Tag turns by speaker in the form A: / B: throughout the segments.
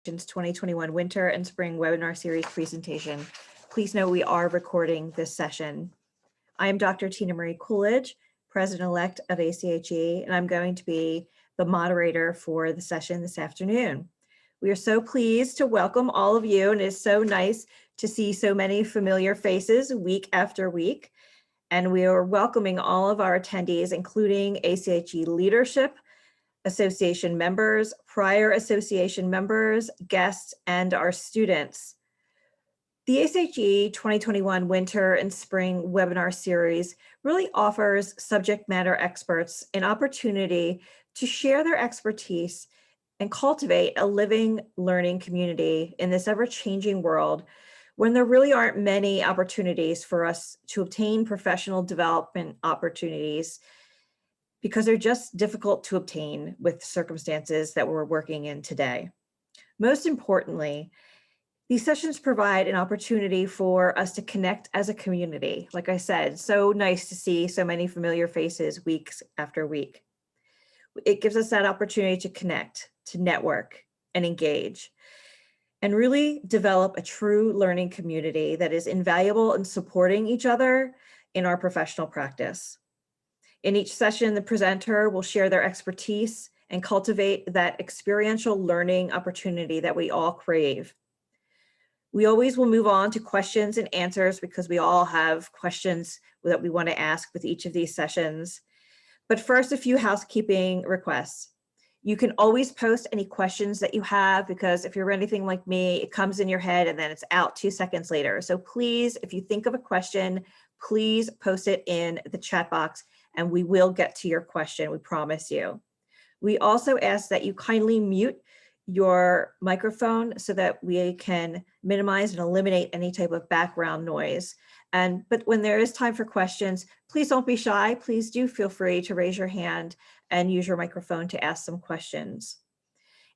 A: 2021 Winter and Spring Webinar Series presentation. Please know we are recording this session. I am Dr. Tina Marie Coolidge, President-elect of ACHE, and I'm going to be the moderator for the session this afternoon. We are so pleased to welcome all of you, and it is so nice to see so many familiar faces week after week. And we are welcoming all of our attendees, including ACHE leadership, association members, prior association members, guests, and our students. The ACHE 2021 Winter and Spring Webinar Series really offers subject matter experts an opportunity to share their expertise and cultivate a living learning community in this ever-changing world when there really aren't many opportunities for us to obtain professional development opportunities because they're just difficult to obtain with circumstances that we're working in today. Most importantly, these sessions provide an opportunity for us to connect as a community. Like I said, so nice to see so many familiar faces weeks after week. It gives us that opportunity to connect, to network, and engage, and really develop a true learning community that is invaluable in supporting each other in our professional practice. In each session, the presenter will share their expertise and cultivate that experiential learning opportunity that we all crave. We always will move on to questions and answers because we all have questions that we want to ask with each of these sessions. But first, a few housekeeping requests. You can always post any questions that you have because if you're anything like me, it comes in your head and then it's out 2 seconds later. So please, if you think of a question, please post it in the chat box and we will get to your question, we promise you. We also ask that you kindly mute your microphone so that we can minimize and eliminate any type of background noise. But when there is time for questions, please don't be shy. Please do feel free to raise your hand and use your microphone to ask some questions.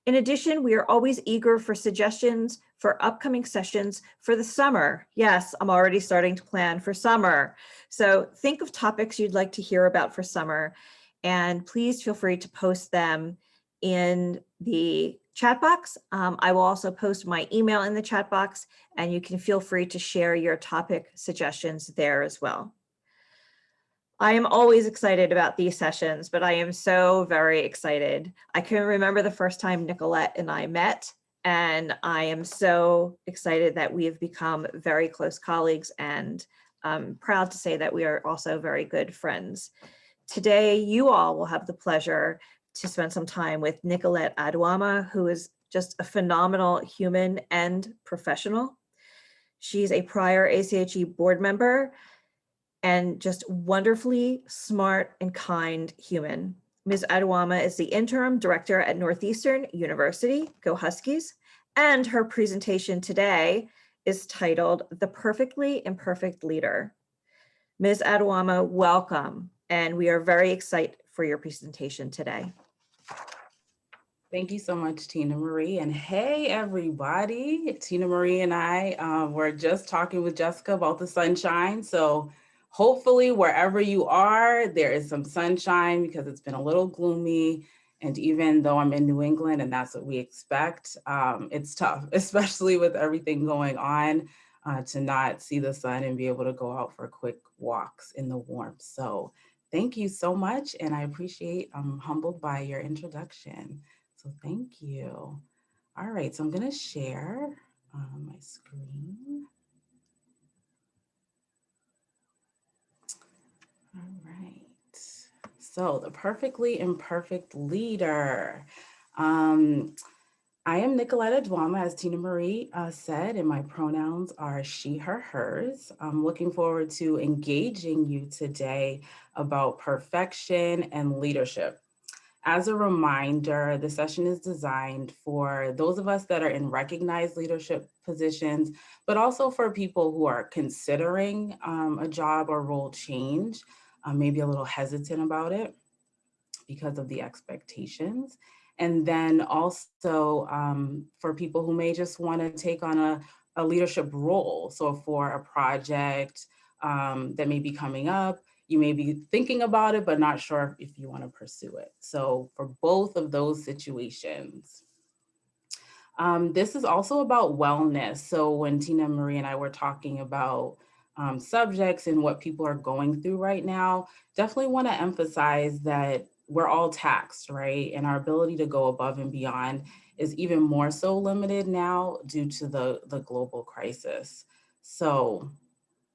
A: In addition, we are always eager for suggestions for upcoming sessions for the summer. Yes, I'm already starting to plan for summer. So think of topics you'd like to hear about for summer, and please feel free to post them in the chat box. I will also post my email in the chat box, and you can feel free to share your topic suggestions there as well. I am always excited about these sessions, but I am so very excited. I can remember the first time Nicolette and I met, and I am so excited that we have become very close colleagues, and I'm proud to say that we are also very good friends. Today, you all will have the pleasure to spend some time with Nicolette Aduama, who is just a phenomenal human and professional. She's a prior ACHE board member and just wonderfully smart and kind human. Ms. Aduama is the interim director at Northeastern University, go Huskies, and her presentation today is titled The Perfectly Imperfect Leader. Ms. Aduama, welcome, and we are very excited for your presentation today.
B: Thank you so much, Tina Marie. And hey, everybody. Tina Marie and I were just talking with Jessica about the sunshine. So hopefully wherever you are, there is some sunshine because it's been a little gloomy. And even though I'm in New England and that's what we expect, it's tough, especially with everything going on, to not see the sun and be able to go out for quick walks in the warmth. So thank you so much. And I appreciate, I'm humbled by your introduction. So thank you. All right, so I'm gonna share my screen. All right, so the perfectly imperfect leader. I am Nicolette Aduama, as Tina Marie said, and my pronouns are she, her, hers. I'm looking forward to engaging you today about perfection and leadership. As a reminder, the session is designed for those of us that are in recognized leadership positions, but also for people who are considering a job or role change, maybe a little hesitant about it because of the expectations. And then also for people who may just want to take on a leadership role. So for a project that may be coming up, you may be thinking about it, but not sure if you want to pursue it. So for both of those situations, This is also about wellness. So when Tina Marie and I were talking about subjects and what people are going through right now, definitely want to emphasize that we're all taxed, right? And our ability to go above and beyond is even more so limited now due to the global crisis. So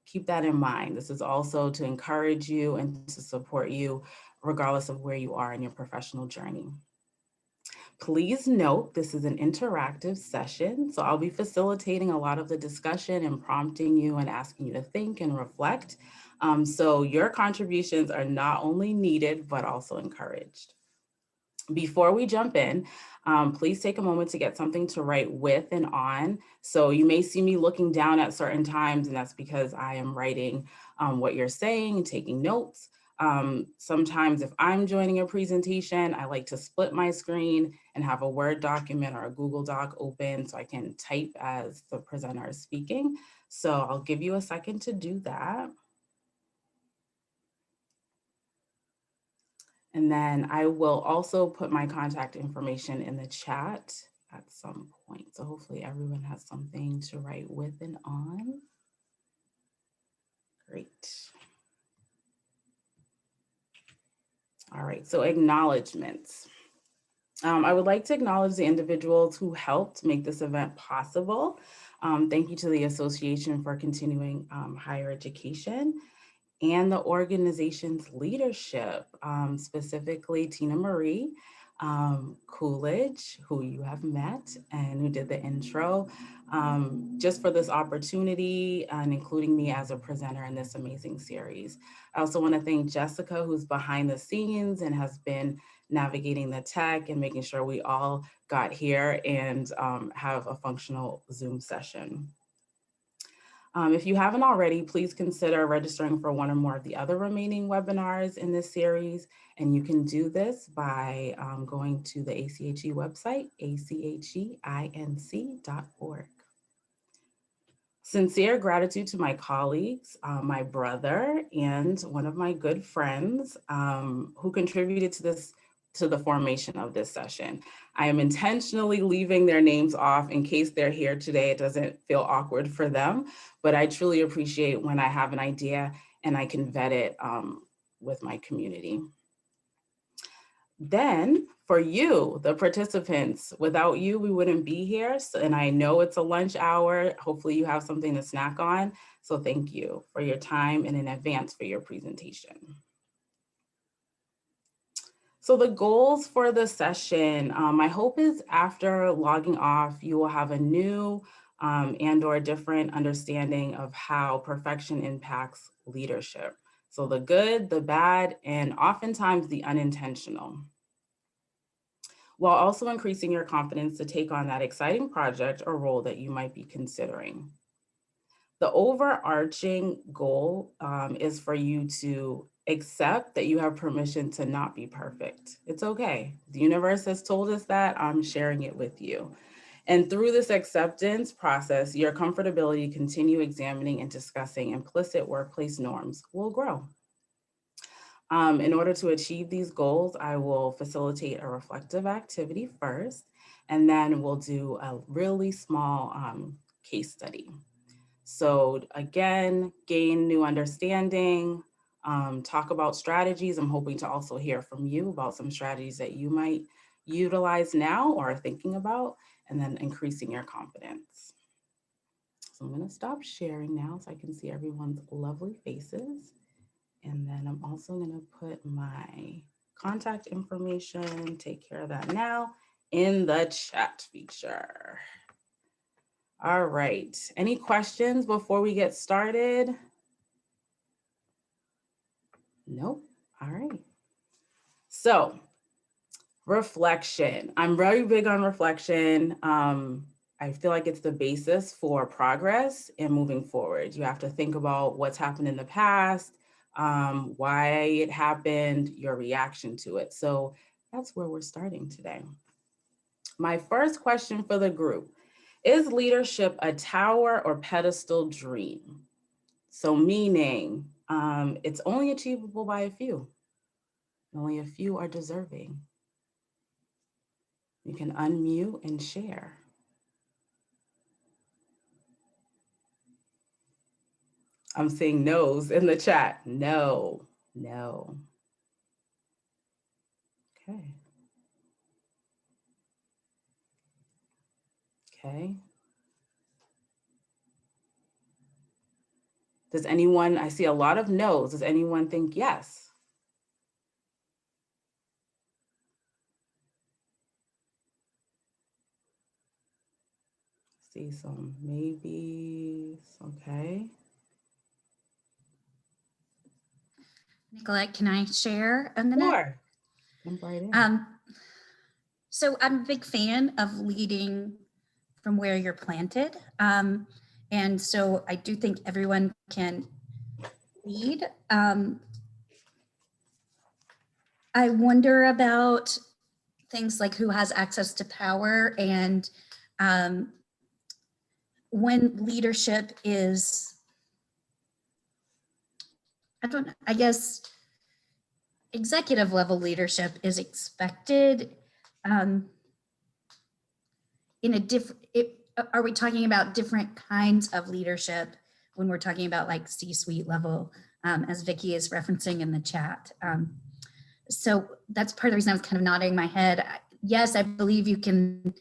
B: keep that in mind. This is also to encourage you and to support you, regardless of where you are in your professional journey. Please note this is an interactive session, so I'll be facilitating a lot of the discussion and prompting you and asking you to think and reflect. So your contributions are not only needed, but also encouraged. Before we jump in, please take a moment to get something to write with and on. So you may see me looking down at certain times, and that's because I am writing what you're saying and taking notes. Sometimes if I'm joining a presentation, I like to split my screen and have a Word document or a Google Doc open so I can type as the presenter is speaking. So I'll give you a second to do that. And then I will also put my contact information in the chat at some point. So hopefully everyone has something to write with and on. Great. All right, so acknowledgements. I would like to acknowledge the individuals who helped make this event possible. Thank you to the Association for Continuing Higher Education and the organization's leadership, specifically Tina Marie Coolidge, who you have met and who did the intro, just for this opportunity and including me as a presenter in this amazing series. I also want to thank Jessica, who's behind the scenes and has been navigating the tech and making sure we all got here and have a functional Zoom session. If you haven't already, please consider registering for one or more of the other remaining webinars in this series. And you can do this by going to the ACHE website, acheinc.org. Sincere gratitude to my colleagues, my brother, and one of my good friends who contributed to the formation of this session. I am intentionally leaving their names off in case they're here today. It doesn't feel awkward for them, but I truly appreciate when I have an idea and I can vet it with my community. Then for you, the participants, without you, we wouldn't be here. And I know it's a lunch hour. Hopefully you have something to snack on. So thank you for your time and in advance for your presentation. So the goals for the session, my hope is after logging off, you will have a new and or different understanding of how perfection impacts leadership. So the good, the bad, and oftentimes the unintentional, while also increasing your confidence to take on that exciting project or role that you might be considering. The overarching goal is for you to accept that you have permission to not be perfect. It's okay. The universe has told us that. I'm sharing it with you. And through this acceptance process, your comfortability to continue examining and discussing implicit workplace norms will grow. In order to achieve these goals, I will facilitate a reflective activity first, and then we'll do a really small case study. So again, gain new understanding, talk about strategies. I'm hoping to also hear from you about some strategies that you might utilize now or are thinking about, and then increasing your confidence. So I'm going to stop sharing now so I can see everyone's lovely faces. And then I'm also going to put my contact information, take care of that now, in the chat feature. All right. Any questions before we get started? Nope. All right. So reflection. I'm very big on reflection. I feel like it's the basis for progress and moving forward. You have to think about what's happened in the past, why it happened, your reaction to it. So that's where we're starting today. My first question for the group: is leadership a tower or pedestal dream? So meaning it's only achievable by a few. Only a few are deserving. You can unmute and share. I'm seeing no's in the chat. No, no. Okay. Okay. Does anyone, I see a lot of no's. Does anyone think yes? See some maybes. Okay.
C: Nicolette, can I share a minute?
B: Sure. Jump right in.
C: So I'm a big fan of leading from where you're planted. And so I do think everyone can lead. I wonder about things like who has access to power and when leadership is, I guess executive level leadership is expected in a different, are we talking about different kinds of leadership when we're talking about like C-suite level, as Vicky is referencing in the chat? So that's part of the reason I was kind of nodding my head. Yes, I believe you can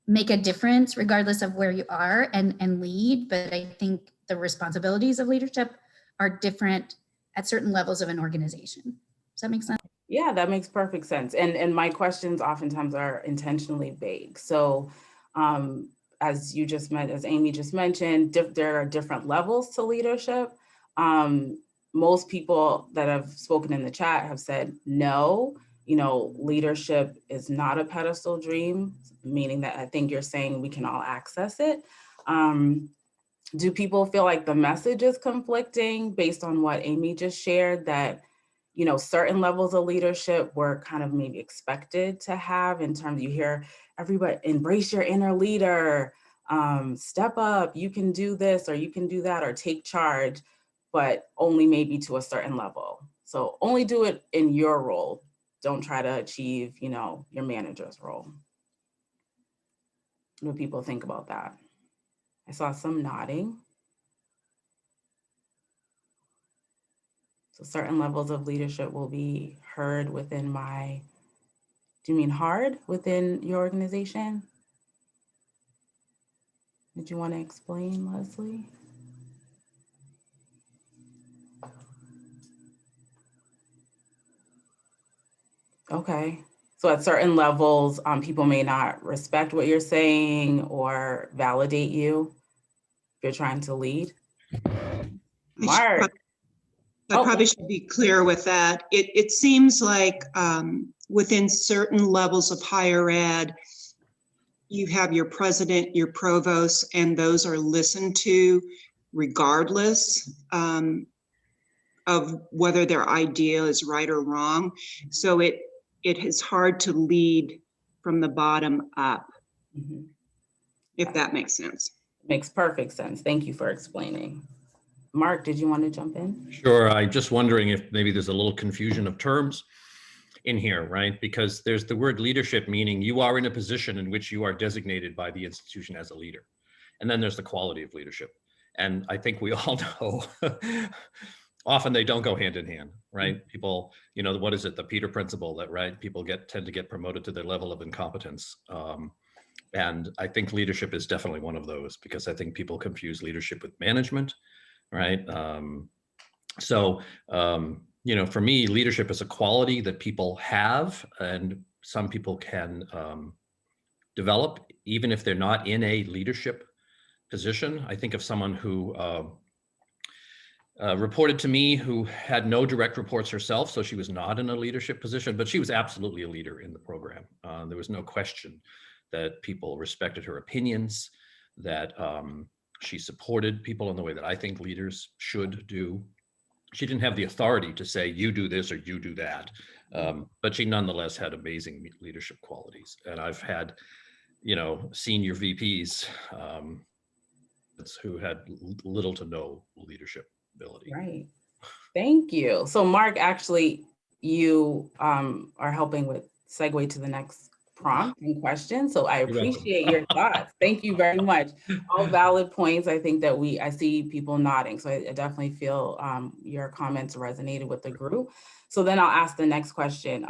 C: make a difference regardless of where you are and lead, but I think the responsibilities of leadership are different at certain levels of an organization. Does that make sense?
B: Yeah, that makes perfect sense. And my questions oftentimes are intentionally vague. So as Amy just mentioned, there are different levels to leadership. Most people that have spoken in the chat have said no, leadership is not a pedestal dream, meaning that I think you're saying we can all access it. Do people feel like the message is conflicting based on what Amy just shared, that certain levels of leadership were kind of maybe expected to have, in terms you hear everybody embrace your inner leader, step up, you can do this or you can do that, or take charge, but only maybe to a certain level. So only do it in your role. Don't try to achieve, your manager's role. What do people think about that? I saw some nodding. So certain levels of leadership will be heard within my, do you mean hard within your organization? Did you want to explain, Leslie? Okay. So at certain levels, people may not respect what you're saying or validate you if you're trying to lead. Mark.
D: I probably should be clear with that. It seems like within certain levels of higher ed, you have your president, your provost, and those are listened to regardless of whether their idea is right or wrong. So it is hard to lead from the bottom up, if that makes sense.
B: Makes perfect sense. Thank you for explaining. Mark, did you want to jump in?
E: Sure. I'm just wondering if maybe there's a little confusion of terms in here, right? Because there's the word leadership, meaning you are in a position in which you are designated by the institution as a leader. And then there's the quality of leadership. And I think we all know often they don't go hand in hand, right? People, what is it? The Peter principle, that, right? People tend to get promoted to their level of incompetence. And I think leadership is definitely one of those, because I think people confuse leadership with management, right? For me, leadership is a quality that people have, and some people can develop, even if they're not in a leadership position. I think of someone who reported to me, who had no direct reports herself, so she was not in a leadership position, but she was absolutely a leader in the program. There was no question that people respected her opinions, that she supported people in the way that I think leaders should do. She didn't have the authority to say, you do this or you do that. But she nonetheless had amazing leadership qualities. And I've had, senior VPs who had little to no leadership ability.
B: Right. Thank you. So Mark, actually, you are helping with segue to the next prompt and question. So I
E: You're welcome.
B: appreciate your thoughts. Thank you very much. All valid points. I think that I see people nodding. So I definitely feel your comments resonated with the group. So then I'll ask the next question.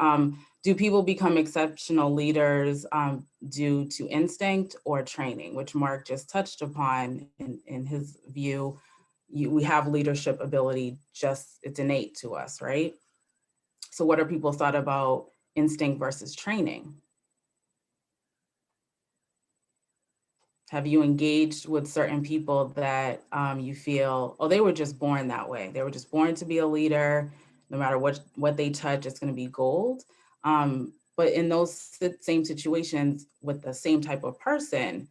B: Do people become exceptional leaders due to instinct or training, which Mark just touched upon in his view? We have leadership ability, just it's innate to us, right? So what are people's thought about instinct versus training? Have you engaged with certain people that you feel, oh, they were just born that way. They were just born to be a leader. No matter what they touch, it's going to be gold. But in those same situations with the same type of person,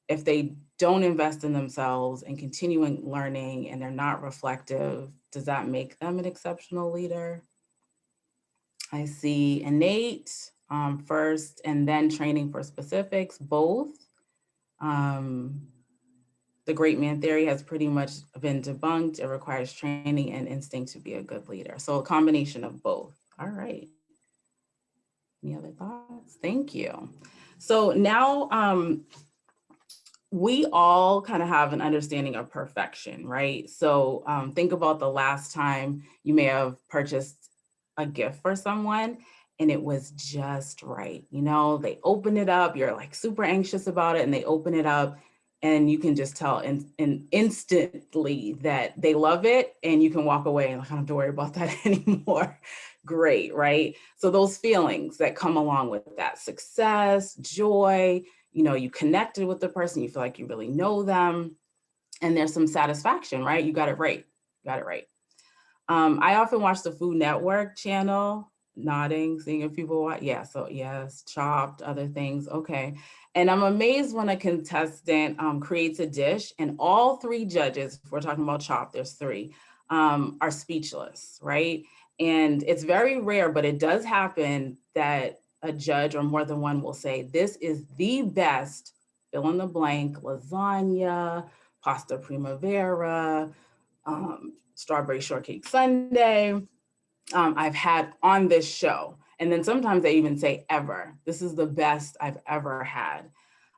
B: if they don't invest in themselves and continuing learning and they're not reflective, does that make them an exceptional leader? I see innate first and then training for specifics, both. The great man theory has pretty much been debunked. It requires training and instinct to be a good leader. So a combination of both. All right. Any other thoughts? Thank you. So now we all kind of have an understanding of perfection, right? So think about the last time you may have purchased a gift for someone and it was just right. You know, they open it up, you're like super anxious about it and they open it up and you can just tell instantly that they love it and you can walk away and I don't have to worry about that anymore. Great, right? So those feelings that come along with that, success, joy, you know, you connected with the person, you feel like you really know them and there's some satisfaction, right? You got it right, got it right. I often watch the Food Network channel, nodding, seeing if people watch. Yeah, so yes, Chopped, other things, okay. And I'm amazed when a contestant creates a dish and all three judges, if we're talking about Chopped, there's three, are speechless, right? And it's very rare, but it does happen that a judge or more than one will say, this is the best, fill in the blank, lasagna, pasta primavera, strawberry shortcake sundae, I've had on this show. And then sometimes they even say ever, this is the best I've ever had.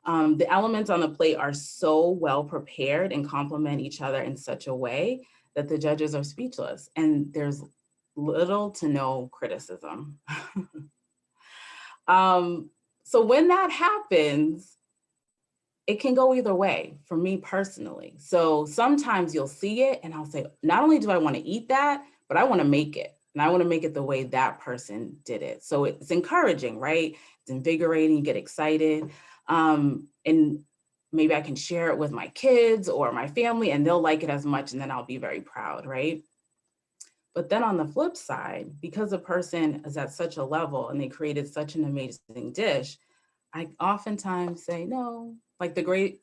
B: The elements on the plate are so well prepared and complement each other in such a way that the judges are speechless and there's little to no criticism. So when that happens, it can go either way for me personally. So sometimes you'll see it and I'll say, not only do I want to eat that, but I want to make it. And I want to make it the way that person did it. So it's encouraging, right? It's invigorating, you get excited. And maybe I can share it with my kids or my family and they'll like it as much and then I'll be very proud, right? But then on the flip side, because a person is at such a level and they created such an amazing dish, I oftentimes say, no, like the Great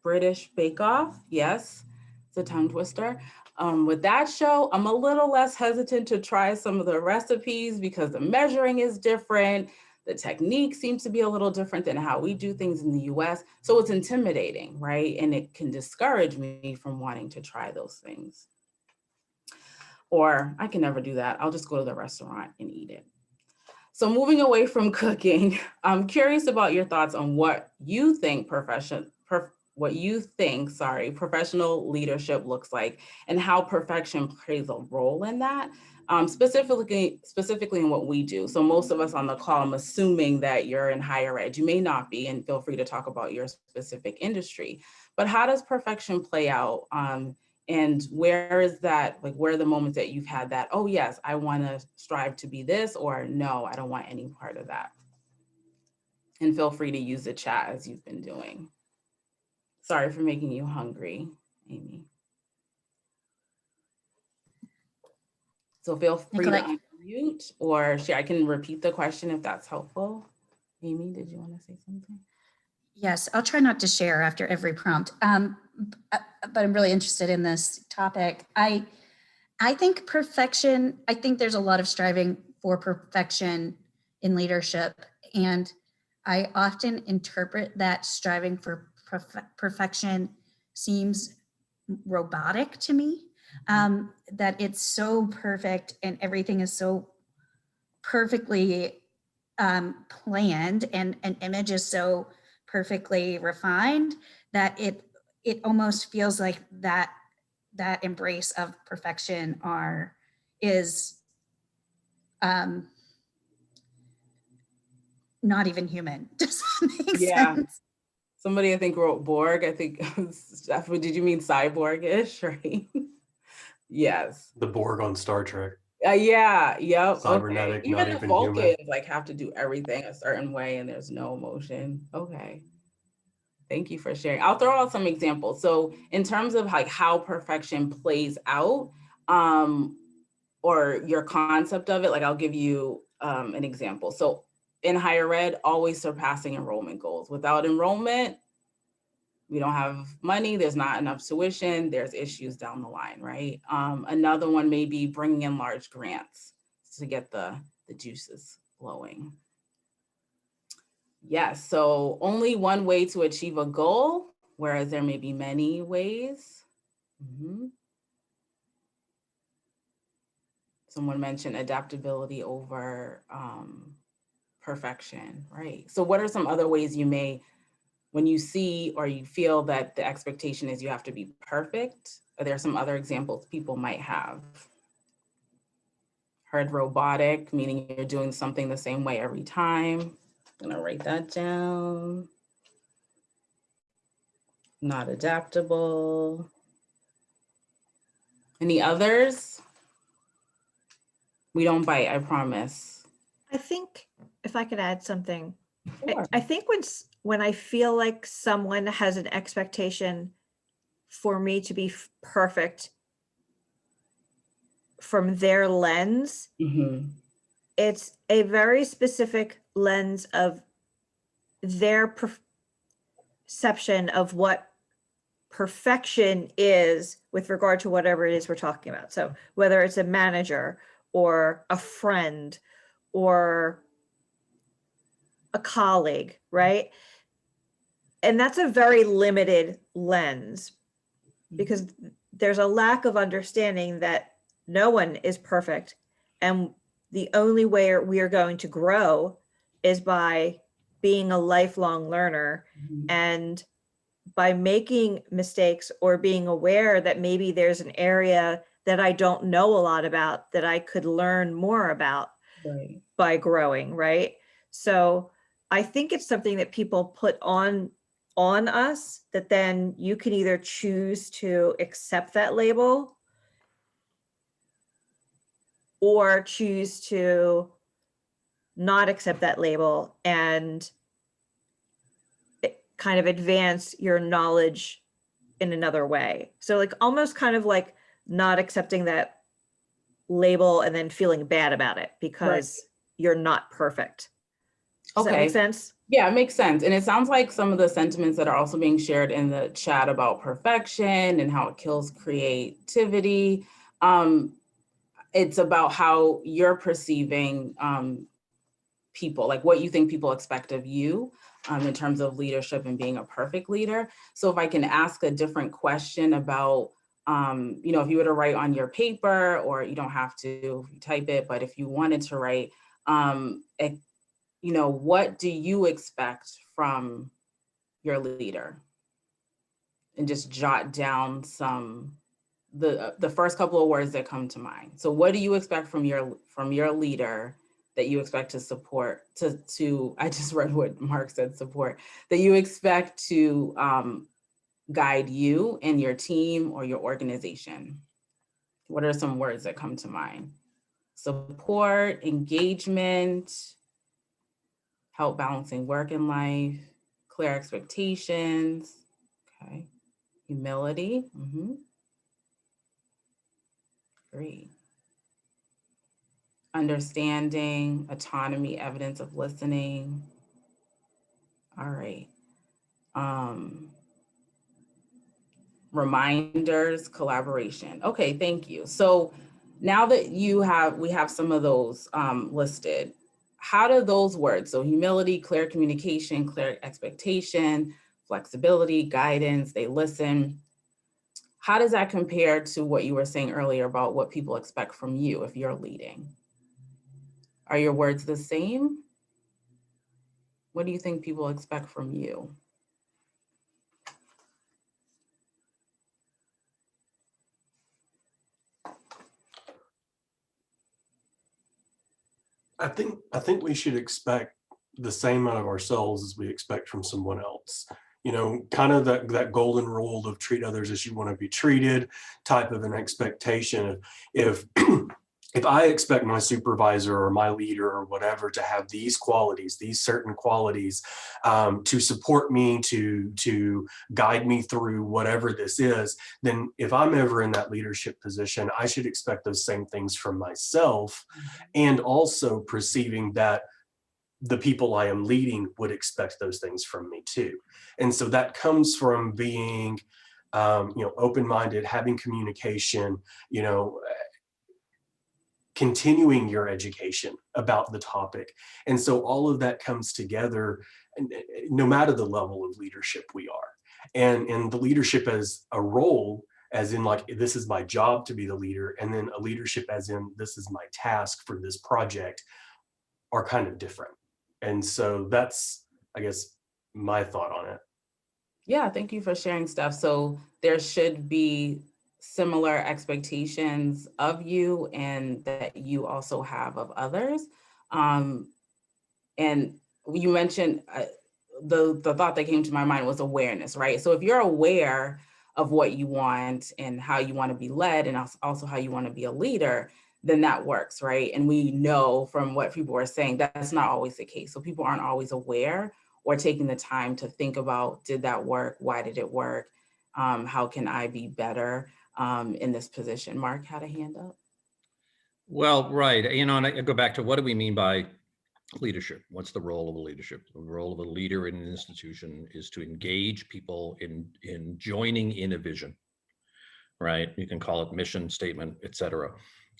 B: British Bake Off, yes, it's a tongue twister. With that show, I'm a little less hesitant to try some of the recipes because the measuring is different. The technique seems to be a little different than how we do things in the US. So it's intimidating, right? And it can discourage me from wanting to try those things. Or I can never do that. I'll just go to the restaurant and eat it. So moving away from cooking, I'm curious about your thoughts on what you think professional leadership looks like and how perfection plays a role in that, specifically in what we do. So most of us on the call, I'm assuming that you're in higher ed. You may not be, and feel free to talk about your specific industry. But how does perfection play out? And where is that, like, where are the moments that you've had that, oh yes, I want to strive to be this, or no, I don't want any part of that? And feel free to use the chat as you've been doing. Sorry for making you hungry, Amy. So feel free
C: Nicolette,
B: to unmute or share. I can repeat the question if that's helpful. Amy, did you want to say something?
C: yes, I'll try not to share after every prompt, but I'm really interested in this topic. I think perfection, I think there's a lot of striving for perfection in leadership. And I often interpret that striving for perfection seems robotic to me, that it's so perfect and everything is so perfectly planned, and an image is so perfectly refined that it almost feels like that embrace of perfection is not even human. Does that make sense?
B: Somebody I think wrote Borg. I think, did you mean cyborg-ish, right? Yes.
F: The Borg on Star Trek.
B: Yeah, yep.
F: Cybernetic,
B: Okay.
F: not
B: Even the
F: even human.
B: Vulcans like have to do everything a certain way and there's no emotion. Okay. Thank you for sharing. I'll throw out some examples. So in terms of like how perfection plays out, or your concept of it, like I'll give you an example. So in higher ed, always surpassing enrollment goals. Without enrollment, we don't have money, there's not enough tuition, there's issues down the line, right? Another one may be bringing in large grants to get the juices flowing. Yes, so only one way to achieve a goal, whereas there may be many ways. Someone mentioned adaptability over perfection, right? So what are some other ways you may, when you see or you feel that the expectation is you have to be perfect? Are there some other examples people might have? Heard robotic, meaning you're doing something the same way every time. I'm gonna write that down. Not adaptable. Any others? We don't bite, I promise.
A: I think if I could add something,
B: Sure.
A: I think when I feel like someone has an expectation for me to be perfect from their lens, it's a very specific lens of their perception of what perfection is with regard to whatever it is we're talking about. So whether it's a manager or a friend or a colleague, right? And that's a very limited lens because there's a lack of understanding that no one is perfect. And the only way we are going to grow is by being a lifelong learner and by making mistakes or being aware that maybe there's an area that I don't know a lot about that I could learn more about by growing, right? So I think it's something that people put on us that then you can either choose to accept that label or choose to not accept that label and kind of advance your knowledge in another way. So like almost kind of like not accepting that label and then feeling bad about it because you're not perfect. Does that make sense?
B: Yeah, it makes sense. And it sounds like some of the sentiments that are also being shared in the chat about perfection and how it kills creativity. It's about how you're perceiving people, like what you think people expect of you in terms of leadership and being a perfect leader. So if I can ask a different question about, you know, if you were to write on your paper, or you don't have to type it, but if you wanted to write, you know, what do you expect from your leader? And just jot down some, the first couple of words that come to mind. So what do you expect from your leader that you expect to support, to I just read what Mark said, support, that you expect to guide you and your team or your organization? What are some words that come to mind? Support, engagement, help balancing work and life, clear expectations, okay, humility, great. Understanding, autonomy, evidence of listening. All right. Reminders, collaboration. Okay, thank you. So now that we have some of those listed, how do those words, so humility, clear communication, clear expectation, flexibility, guidance, they listen, how does that compare to what you were saying earlier about what people expect from you if you're leading? Are your words the same? What do you think people expect from you?
F: I think we should expect the same out of ourselves as we expect from someone else. You know, kind of that golden rule of treat others as you want to be treated type of an expectation. If if I expect my supervisor or my leader or whatever to have these qualities, these certain qualities, to support me, to guide me through whatever this is, then if I'm ever in that leadership position, I should expect those same things from myself, and also perceiving that the people I am leading would expect those things from me too. And so that comes from being, open-minded, having communication, continuing your education about the topic. And so all of that comes together, no matter the level of leadership we are. And the leadership as a role, as in like, this is my job to be the leader, and then a leadership as in, this is my task for this project, are kind of different. And so that's, I guess, my thought on it.
B: Yeah, thank you for sharing stuff. So there should be similar expectations of you and that you also have of others. And you mentioned the thought that came to my mind was awareness, right? So if you're aware of what you want and how you want to be led and also how you want to be a leader, then that works, right? And we know from what people are saying, that's not always the case. So people aren't always aware or taking the time to think about, did that work? Why did it work? How can I be better in this position? Mark had a hand up.
E: Well, right. And I go back to, what do we mean by leadership? What's the role of a leadership? The role of a leader in an institution is to engage people in joining in a vision, right? You can call it mission statement, et cetera.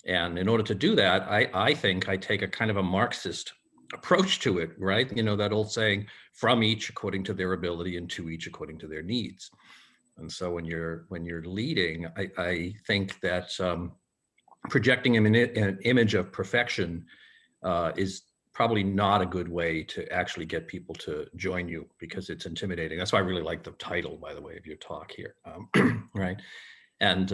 E: And in order to do that, I think I take a kind of a Marxist approach to it, right? That old saying, from each according to their ability and to each according to their needs. And so when you're leading, I think that projecting an image of perfection is probably not a good way to actually get people to join you, because it's intimidating. That's why I really like the title, by the way, of your talk here, right? And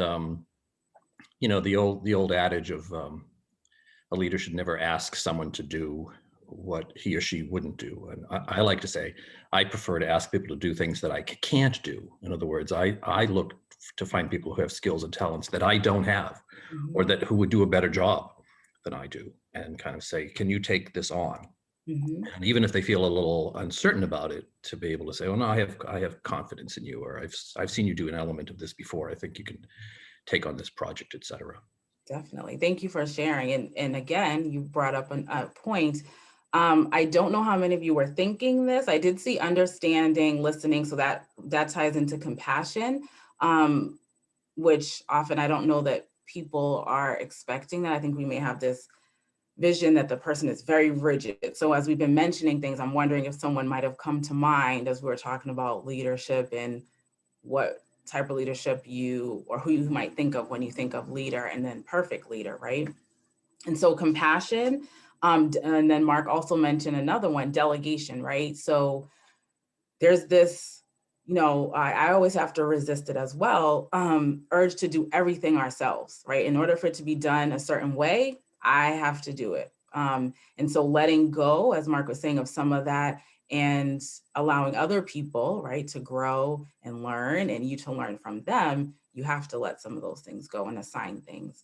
E: the old adage of a leader should never ask someone to do what he or she wouldn't do. And I like to say, I prefer to ask people to do things that I can't do. In other words, I look to find people who have skills and talents that I don't have, or that who would do a better job than I do, and kind of say, can you take this on? And even if they feel a little uncertain about it, to be able to say, oh no, I have confidence in you, or I've seen you do an element of this before. I think you can take on this project, et cetera.
B: Definitely. Thank you for sharing. And again, you brought up a point. I don't know how many of you were thinking this. I did see understanding, listening, so that ties into compassion, which often I don't know that people are expecting that. I think we may have this vision that the person is very rigid. So as we've been mentioning things, I'm wondering if someone might have come to mind as we were talking about leadership and what type of leadership who you might think of when you think of leader, and then perfect leader, right? And so compassion, and then Mark also mentioned another one, delegation, right? So there's this, I always have to resist it as well, urge to do everything ourselves, right? In order for it to be done a certain way, I have to do it. And so letting go, as Mark was saying, of some of that, and allowing other people, right, to grow and learn, and you to learn from them, you have to let some of those things go and assign things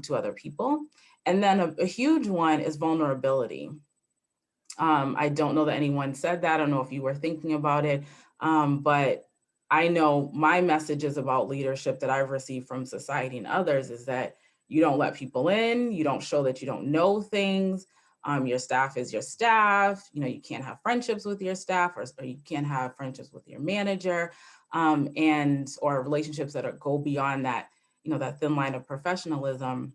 B: to other people. And then a huge one is vulnerability. I don't know that anyone said that. I don't know if you were thinking about it, but I know my messages about leadership that I've received from society and others is that you don't let people in, you don't show that you don't know things. Your staff is your staff. You can't have friendships with your staff, or you can't have friendships with your manager, or relationships that go beyond that, that thin line of professionalism.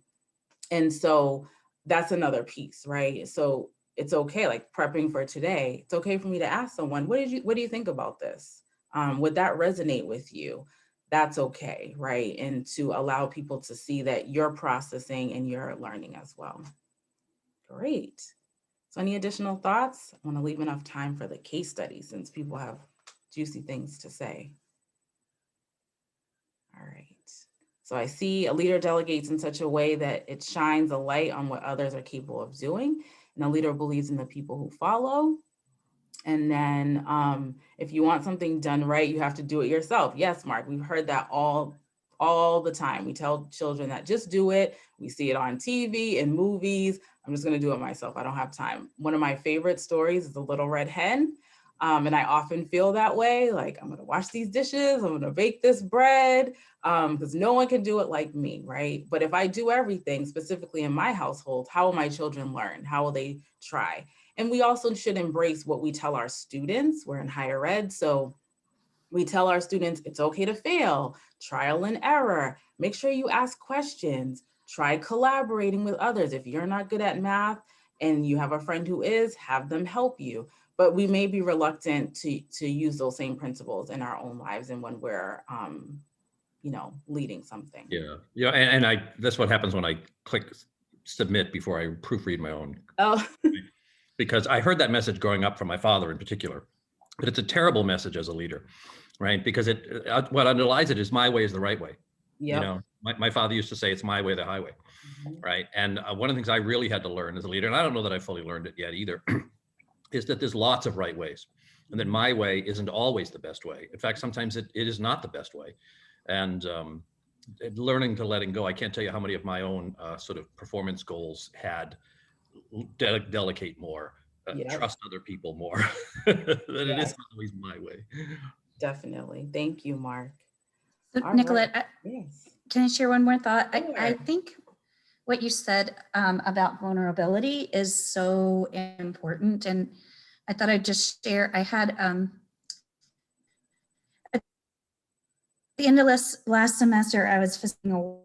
B: And so that's another piece, right? So it's okay, like prepping for today, it's okay for me to ask someone, what do you think about this? Would that resonate with you? That's okay, right? And to allow people to see that you're processing and you're learning as well. Great. So any additional thoughts? I want to leave enough time for the case study since people have juicy things to say. All right. So I see a leader delegates in such a way that it shines a light on what others are capable of doing. And a leader believes in the people who follow. And then if you want something done right, you have to do it yourself. Yes, Mark, we've heard that all the time. We tell children that just do it. We see it on TV and movies. I'm just going to do it myself. I don't have time. One of my favorite stories is The Little Red Hen. And I often feel that way, like I'm going to wash these dishes, I'm going to bake this bread, because no one can do it like me, right? But if I do everything, specifically in my household, how will my children learn? How will they try? And we also should embrace what we tell our students. We're in higher ed, so we tell our students it's okay to fail, trial and error, make sure you ask questions, try collaborating with others. If you're not good at math and you have a friend who is, have them help you. But we may be reluctant to use those same principles in our own lives and when we're, leading something.
E: Yeah, and that's what happens when I click submit before I proofread my own.
B: Oh,
E: Because I heard that message growing up from my father in particular, but it's a terrible message as a leader, right? Because what underlies it is my way is the right way.
B: yeah.
E: You know, my father used to say it's my way, the highway, right? And one of the things I really had to learn as a leader, and I don't know that I fully learned it yet either, is that there's lots of right ways, and that my way isn't always the best way. In fact, sometimes it is not the best way. And learning to letting go. I can't tell you how many of my own sort of performance goals had delegate more, trust other people more, that it is always my way.
B: Definitely. Thank you, Mark.
C: So,
B: All
C: Nicolette,
B: right. Yes.
C: can I share one more thought?
B: Sure.
C: I think what you said about vulnerability is so important. And I thought I'd just share, I had at the end of last semester, I was facilitating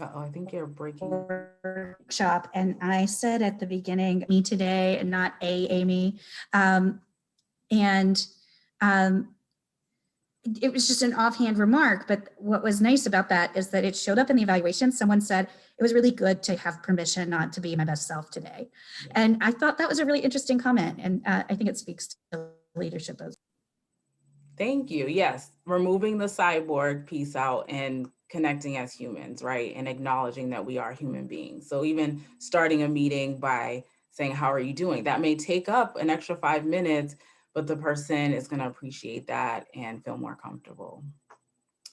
B: Uh-oh, I think you're breaking.
C: workshop, and I said at the beginning, me today and not Amy. It was just an offhand remark, but what was nice about that is that it showed up in the evaluation. Someone said it was really good to have permission not to be my best self today. Yeah. And I thought that was a really interesting comment. And I think it speaks to leadership as well.
B: Thank you. Yes, removing the cyborg piece out and connecting as humans, right? And acknowledging that we are human beings. So even starting a meeting by saying, how are you doing? That may take up an extra 5 minutes, but the person is going to appreciate that and feel more comfortable.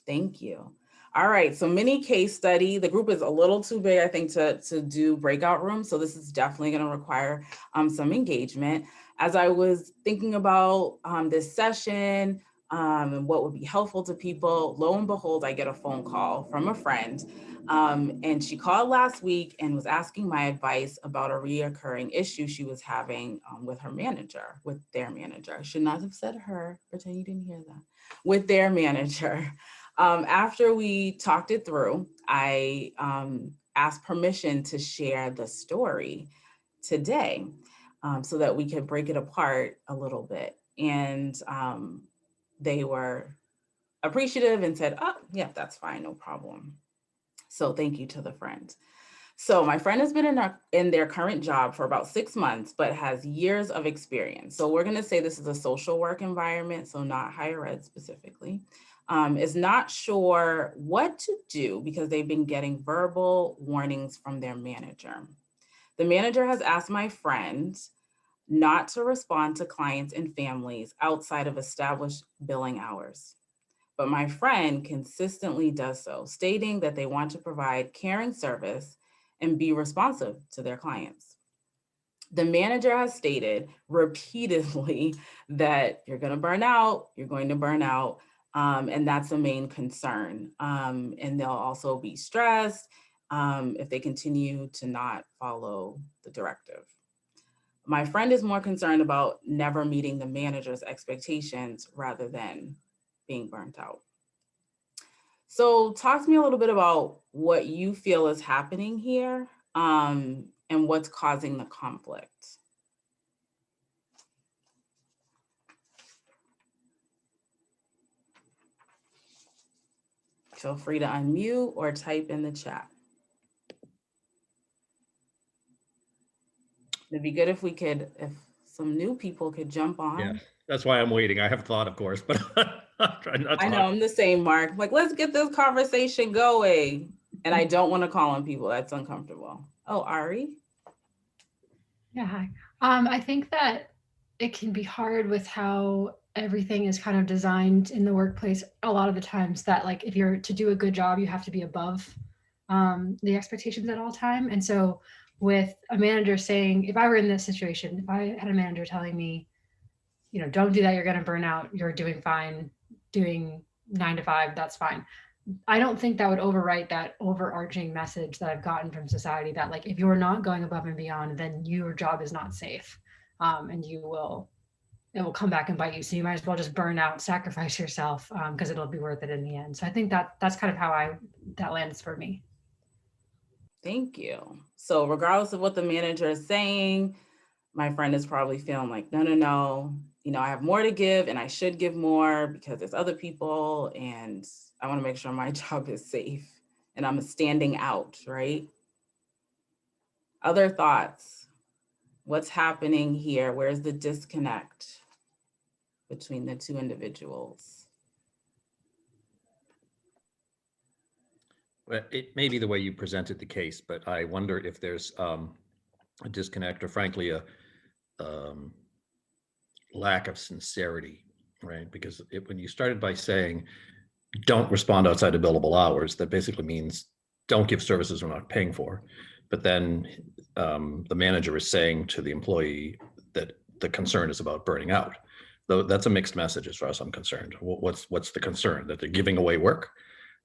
B: Thank you. All right, so mini case study. The group is a little too big, I think, to do breakout rooms. So this is definitely going to require some engagement. As I was thinking about this session and what would be helpful to people, lo and behold, I get a phone call from a friend. And she called last week and was asking my advice about a reoccurring issue she was having with their manager. I should not have said her, pretend you didn't hear that. With their manager. After we talked it through, I asked permission to share the story today so that we could break it apart a little bit. And they were appreciative and said, oh, yeah, that's fine, no problem. So thank you to the friend. So my friend has been in their current job for about 6 months, but has years of experience. So we're going to say this is a social work environment, so not higher ed specifically. Is not sure what to do because they've been getting verbal warnings from their manager. The manager has asked my friend not to respond to clients and families outside of established billing hours. But my friend consistently does so, stating that they want to provide caring service and be responsive to their clients. The manager has stated repeatedly that you're going to burn out, and that's the main concern. And they'll also be stressed if they continue to not follow the directive. My friend is more concerned about never meeting the manager's expectations rather than being burnt out. So talk to me a little bit about what you feel is happening here and what's causing the conflict. Feel free to unmute or type in the chat. It'd be good if if some new people could jump on.
E: Yeah, that's why I'm waiting. I have thought, of course, but I'm trying not to.
B: I know, I'm the same, Mark. Like, let's get this conversation going. And I don't want to call on people. That's uncomfortable. Oh, Ari?
G: Yeah, hi. I think that it can be hard with how everything is kind of designed in the workplace a lot of the times, that like if you're to do a good job, you have to be above the expectations at all time. And so with a manager saying, if I were in this situation, if I had a manager telling me, you know, don't do that, you're going to burn out, you're doing fine, doing 9 to 5, that's fine. I don't think that would overwrite that overarching message that I've gotten from society that like, if you're not going above and beyond, then your job is not safe. And it will come back and bite you. So you might as well just burn out, sacrifice yourself, because it'll be worth it in the end. So I think that's kind of how that lands for me.
B: Thank you. So regardless of what the manager is saying, my friend is probably feeling like, no, you know, I have more to give and I should give more because there's other people and I want to make sure my job is safe and I'm standing out, right? Other thoughts? What's happening here? Where's the disconnect between the two individuals?
E: Well, it may be the way you presented the case, but I wonder if there's a disconnect or frankly a lack of sincerity, right? Because when you started by saying, don't respond outside of billable hours, that basically means don't give services we're not paying for. But then the manager is saying to the employee that the concern is about burning out. Though that's a mixed message as far as I'm concerned. What's the concern? That they're giving away work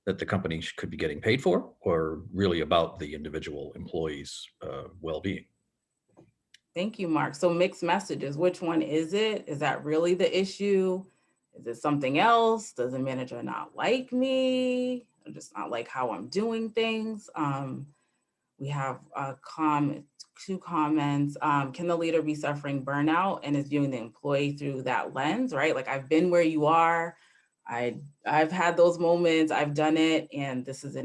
E: that the company could be getting paid for, or really about the individual employee's well-being?
B: Thank you, Mark. So mixed messages, which one is it? Is that really the issue? Is it something else? Does the manager not like me? Or just not like how I'm doing things? We have two comments. Can the leader be suffering burnout and is viewing the employee through that lens, right? Like, I've been where you are. I've had those moments, I've done it, and this is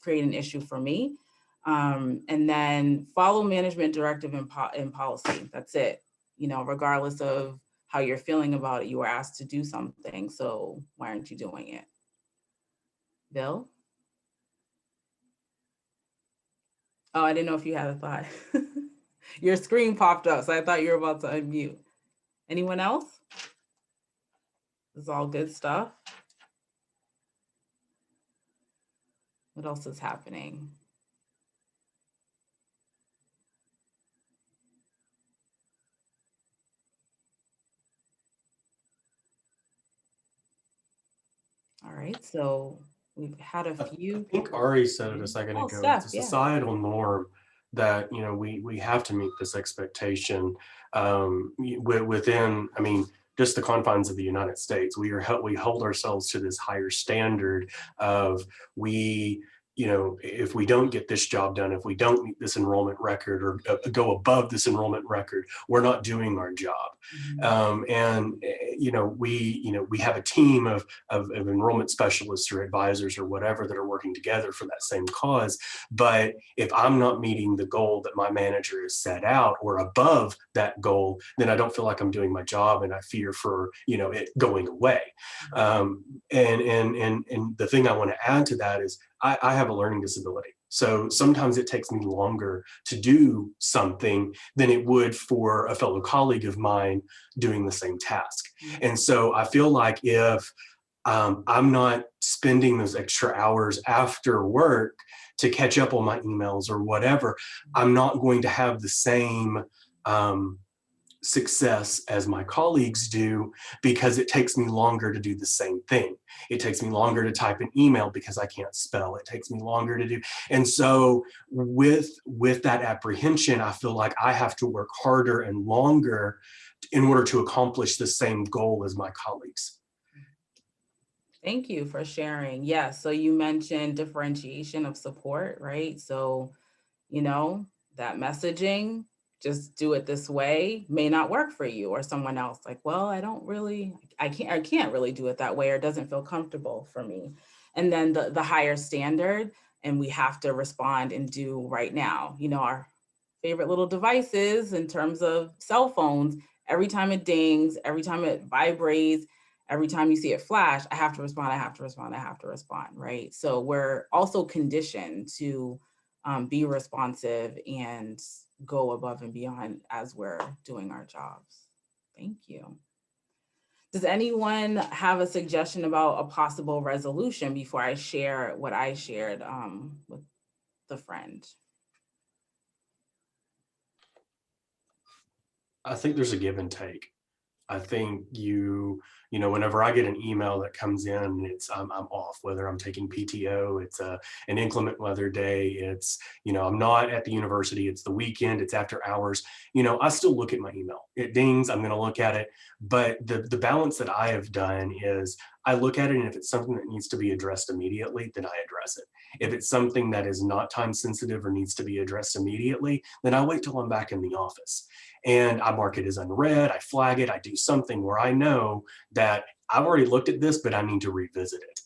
B: create an issue for me. And then follow management directive and policy. That's it. You know, regardless of how you're feeling about it, you were asked to do something. So why aren't you doing it? Bill? Oh, I didn't know if you had a thought. Your screen popped up, so I thought you were about to unmute. Anyone else? This is all good stuff. What else is happening? All right, so we've had a few.
F: I think Ari said it a second ago.
B: Steph,
F: it's a societal norm that, you know, we have to meet this expectation within, I mean, just the confines of the United States. We hold ourselves to this higher standard of you know, if we don't get this job done, if we don't meet this enrollment record or go above this enrollment record, we're not doing our job. And we have a team of enrollment specialists or advisors or whatever that are working together for that same cause. But if I'm not meeting the goal that my manager has set out or above that goal, then I don't feel like I'm doing my job, and I fear for, you know, it going away. And the thing I want to add to that is I have a learning disability. So sometimes it takes me longer to do something than it would for a fellow colleague of mine doing the same task. And so I feel like if I'm not spending those extra hours after work to catch up on my emails or whatever, I'm not going to have the same success as my colleagues do, because it takes me longer to do the same thing. It takes me longer to type an email because I can't spell. It takes me longer to do. And so with that apprehension, I feel like I have to work harder and longer in order to accomplish the same goal as my colleagues.
B: Thank you for sharing. Yeah, so you mentioned differentiation of support, right? So, you know, that messaging, just do it this way, may not work for you or someone else. Like, well, I can't really do it that way, or it doesn't feel comfortable for me. And then the higher standard, and we have to respond and do right now. You know, our favorite little devices in terms of cell phones. Every time it dings, every time it vibrates, every time you see it flash, I have to respond, I have to respond, I have to respond, right? So we're also conditioned to be responsive and go above and beyond as we're doing our jobs. Thank you. Does anyone have a suggestion about a possible resolution before I share what I shared with the friend?
F: I think there's a give and take. I think whenever I get an email that comes in and it's I'm off, whether I'm taking PTO, it's an inclement weather day, it's, I'm not at the university, it's the weekend, it's after hours, I still look at my email. It dings, I'm going to look at it. But the balance that I have done is I look at it, and if it's something that needs to be addressed immediately, then I address it. If it's something that is not time sensitive or needs to be addressed immediately, then I wait till I'm back in the office. And I mark it as unread, I flag it, I do something where I know that I've already looked at this, but I need to revisit it.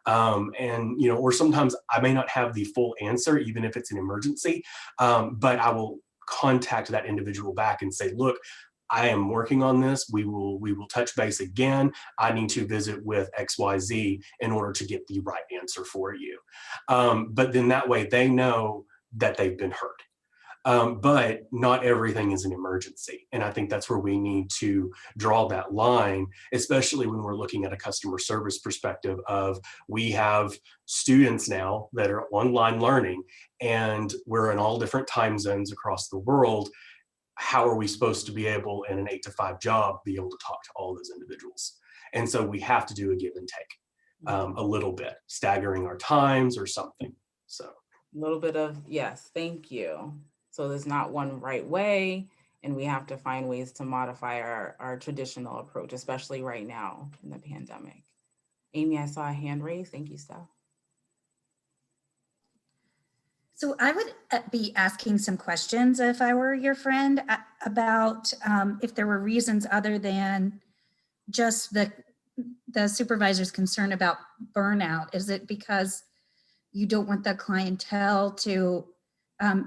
F: Or sometimes I may not have the full answer, even if it's an emergency, but I will contact that individual back and say, look, I am working on this. We will touch base again. I need to visit with XYZ in order to get the right answer for you. But then that way they know that they've been heard. But not everything is an emergency. And I think that's where we need to draw that line, especially when we're looking at a customer service perspective of, we have students now that are online learning, and we're in all different time zones across the world. How are we supposed to be able, in an 8-to-5 job, be able to talk to all those individuals? And so we have to do a give and take a little bit, staggering our times or something. So
B: a little bit of, yes, thank you. So there's not one right way, and we have to find ways to modify our traditional approach, especially right now in the pandemic. Amy, I saw a hand raised. Thank you, Steph.
C: So I would be asking some questions if I were your friend about if there were reasons other than just the supervisor's concern about burnout. Is it because you don't want the clientele to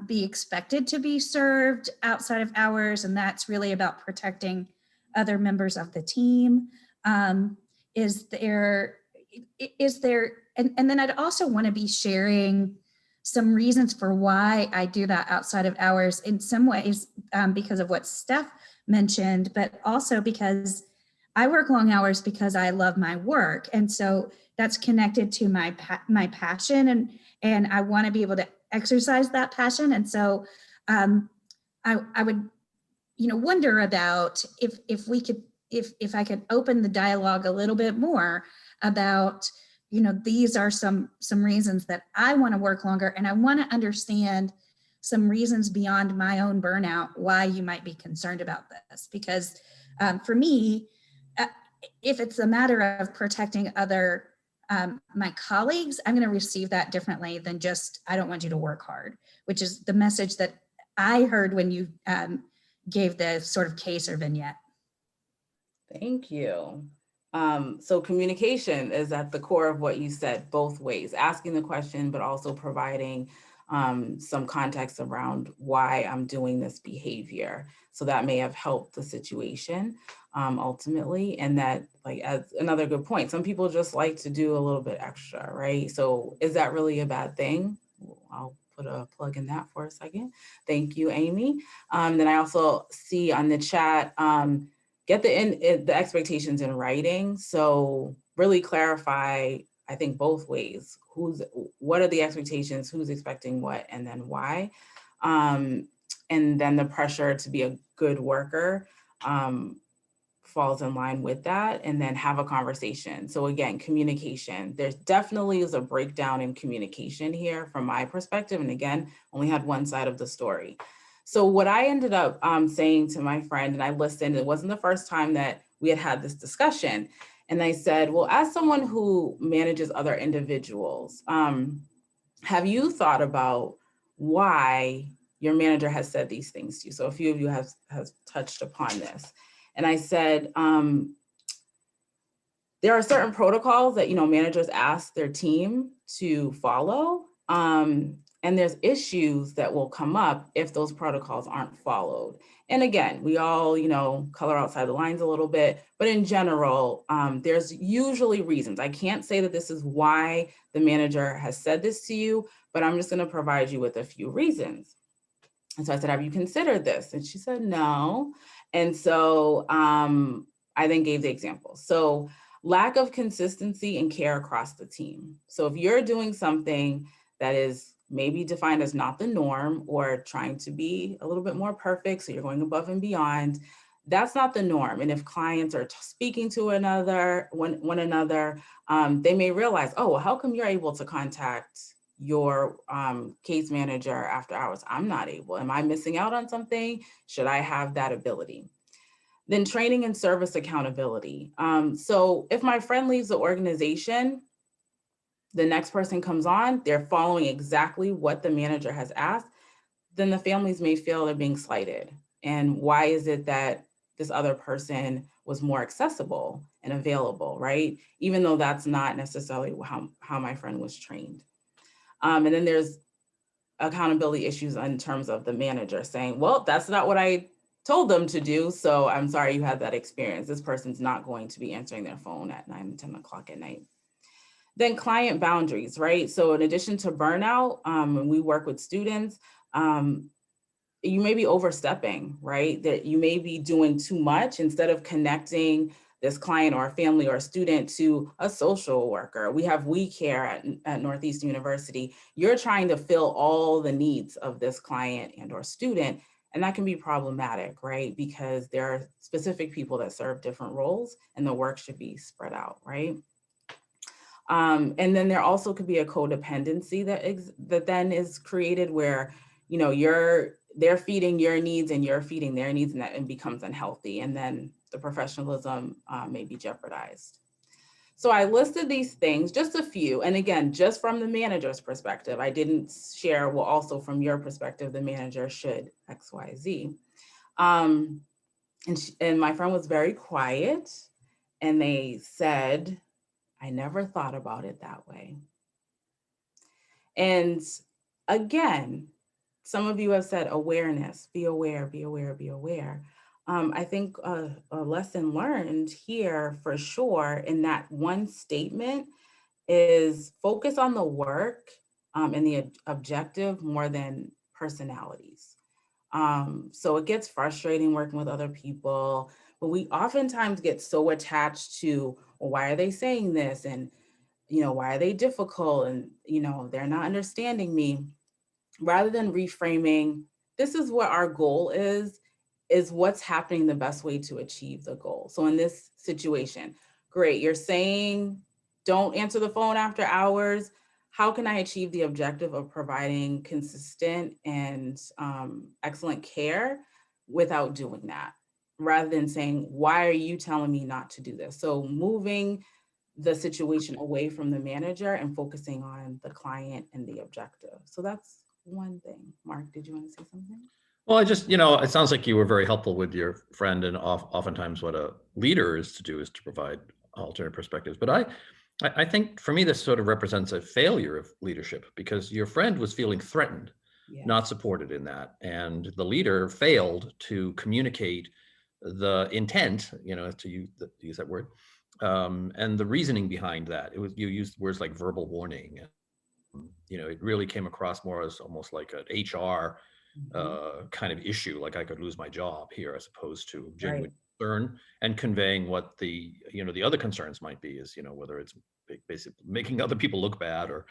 C: be expected to be served outside of hours, and that's really about protecting other members of the team? Is there, and then I'd also want to be sharing some reasons for why I do that outside of hours, in some ways because of what Steph mentioned, but also because I work long hours because I love my work. And so that's connected to my passion, and I want to be able to exercise that passion. And so I would, wonder about if I could open the dialogue a little bit more about, these are some reasons that I want to work longer, and I want to understand some reasons beyond my own burnout why you might be concerned about this. Because for me, if it's a matter of protecting other my colleagues, I'm going to receive that differently than just, I don't want you to work hard, which is the message that I heard when you gave the sort of case or vignette.
B: Thank you. So communication is at the core of what you said, both ways, asking the question, but also providing some context around why I'm doing this behavior. So that may have helped the situation ultimately. And that, like, as another good point, some people just like to do a little bit extra, right? So is that really a bad thing? I'll put a plug in that for a second. Thank you, Amy. Then I also see on the chat, get the expectations in writing. So really clarify, I think, both ways. What are the expectations, who's expecting what, and then why? And then the pressure to be a good worker falls in line with that, and then have a conversation. So again, communication. There's definitely is a breakdown in communication here from my perspective. And again, only had one side of the story. So what I ended up saying to my friend, and I listened, it wasn't the first time that we had this discussion. And I said, well, as someone who manages other individuals, have you thought about why your manager has said these things to you? So a few of you have touched upon this. And I said, there are certain protocols that, managers ask their team to follow. And there's issues that will come up if those protocols aren't followed. And again, we all, color outside the lines a little bit, but in general, there's usually reasons. I can't say that this is why the manager has said this to you, but I'm just going to provide you with a few reasons. And so I said, have you considered this? And she said, no. And so I then gave the example. So lack of consistency and care across the team. So if you're doing something that is maybe defined as not the norm or trying to be a little bit more perfect, so you're going above and beyond, that's not the norm. And if clients are speaking to one another, they may realize, oh, well, how come you're able to contact your case manager after hours? I'm not able. Am I missing out on something? Should I have that ability? Then training and service accountability. So if my friend leaves the organization, the next person comes on, they're following exactly what the manager has asked, then the families may feel they're being slighted. And why is it that this other person was more accessible and available, right? Even though that's not necessarily how my friend was trained. And then there's accountability issues in terms of the manager saying, well, that's not what I told them to do. So I'm sorry you had that experience. This person's not going to be answering their phone at 9 and 10 o'clock at night. Then client boundaries, right? So in addition to burnout, when we work with students, you may be overstepping, right? That you may be doing too much instead of connecting this client or a family or a student to a social worker. We have We Care at Northeastern University. You're trying to fill all the needs of this client and or student, and that can be problematic, right? Because there are specific people that serve different roles and the work should be spread out, right? And then there also could be a codependency that then is created where, they're feeding your needs and you're feeding their needs, and that it becomes unhealthy. And then the professionalism may be jeopardized. So I listed these things, just a few. And again, just from the manager's perspective, I didn't share, well, also from your perspective, the manager should X, Y, Z. And my friend was very quiet and they said, I never thought about it that way. And again, some of you have said awareness, be aware, be aware, be aware. I think a lesson learned here for sure in that one statement is focus on the work and the objective more than personalities. So it gets frustrating working with other people, but we oftentimes get so attached to, well, why are they saying this? And, why are they difficult? And, they're not understanding me. Rather than reframing, this is what our goal is what's happening the best way to achieve the goal. So in this situation, great, you're saying, don't answer the phone after hours. How can I achieve the objective of providing consistent and excellent care without doing that? Rather than saying, why are you telling me not to do this? So moving the situation away from the manager and focusing on the client and the objective. So that's one thing. Mark, did you want to say something?
E: Well, I just, it sounds like you were very helpful with your friend, and oftentimes what a leader is to do is to provide alternate perspectives. But I think for me, this sort of represents a failure of leadership, because your friend was feeling threatened, not supported in that. And the leader failed to communicate the intent, to use that word, and the reasoning behind that. You used words like verbal warning. It really came across more as almost like an HR kind of issue, like I could lose my job here, as opposed to genuine concern and conveying what the other concerns might be, is whether it's basically making other people look bad or